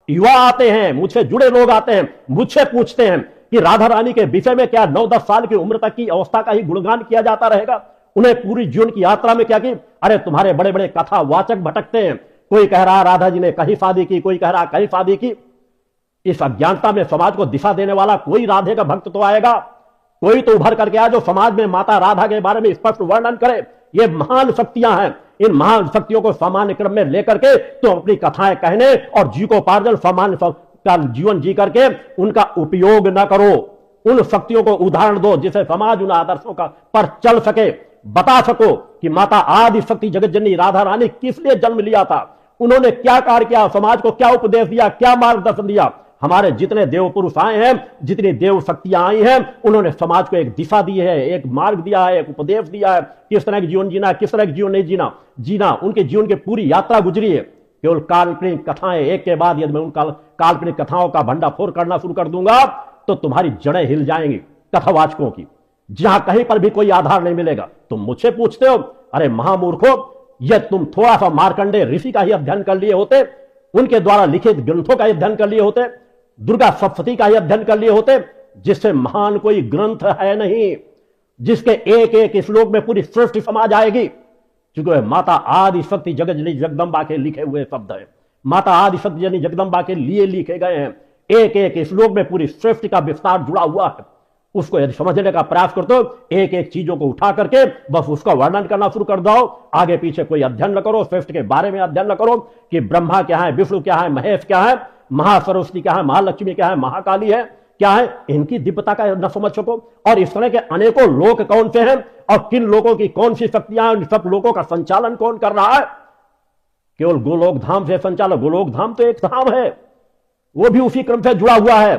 युवा आते हैं, मुझसे जुड़े लोग आते हैं, मुझसे पूछते हैं कि राधा रानी के विषय में क्या 9-10 साल की उम्र तक की अवस्था का ही गुणगान किया जाता रहेगा? उन्हें पूरी जीवन की यात्रा में क्या की? अरे तुम्हारे बड़े बड़े कथा वाचक भटकते हैं, कोई कह रहा राधा जी ने कहीं शादी की, कोई कह रहा कहीं शादी की। इस अज्ञानता में समाज को दिशा देने वाला कोई राधे का भक्त तो आएगा, कोई तो उभर करके आए जो समाज में माता राधा के बारे में स्पष्ट वर्णन करे। ये महान शक्तियां हैं, इन महान शक्तियों को सामान्य क्रम में लेकर के तुम अपनी कथाएं कहने और जीविकोपार्जन सामान्य का जीवन जी करके उनका उपयोग न करो। उन शक्तियों को उदाहरण दो जिसे समाज उन आदर्शों का पर चल सके, बता सको कि माता आदि शक्ति जगत जननी राधा रानी किस लिए जन्म लिया था, उन्होंने क्या कार्य किया, समाज को क्या उपदेश दिया, क्या मार्गदर्शन दिया। हमारे जितने देव पुरुष आए हैं, जितनी देव शक्तियां आई हैं, उन्होंने समाज को एक दिशा दी है, एक मार्ग दिया है, एक उपदेश दिया है, किस तरह का जीवन जीना, किस तरह का जीवन नहीं जीना उनके जीवन की पूरी यात्रा गुजरी है। केवल काल्पनिक कथाएं एक के बाद यदि मैं उन काल्पनिक कथाओं का भंडाफोड़ करना शुरू कर दूंगा तो तुम्हारी जड़ें हिल जाएंगी कथावाचकों की। जहां कहीं पर भी कोई आधार नहीं मिलेगा तुम मुझसे पूछते हो। अरे महामूर्खो, यह तुम थोड़ा सा मार्कंडेय ऋषि का ही अध्ययन कर लिए होते, उनके द्वारा लिखित ग्रंथों का अध्ययन कर लिए होते, दुर्गा सप्तशती का ही अध्ययन कर लिए होते, जिससे महान कोई ग्रंथ है नहीं, जिसके एक एक श्लोक में पूरी सृष्टि समा जाएगी। क्योंकि माता आदि शक्ति जगत जननी जगदम्बा के लिखे हुए शब्द है, माता आदि शक्ति जननी जगदम्बा के लिए लिखे गए हैं। एक एक श्लोक में पूरी सृष्टि का विस्तार जुड़ा हुआ है। उसको यदि समझने का प्रयास करते हो, एक एक चीजों को उठा करके बस उसका वर्णन करना शुरू कर दो, आगे पीछे कोई अध्ययन न करो, सृष्टि के बारे में अध्ययन न करो कि ब्रह्मा क्या है, विष्णु क्या है, महेश क्या है, महासरस्वती क्या है, महालक्ष्मी क्या है, महाकाली है क्या है, इनकी दिव्यता का न समझ सको। और इस तरह के अनेकों लोक कौन से हैं और किन लोगों की कौन सी शक्तियां, सब लोगों का संचालन कौन कर रहा है? केवल गोलोक धाम से संचालन, गोलोक धाम तो एक धाम है, वो भी उसी क्रम से जुड़ा हुआ है।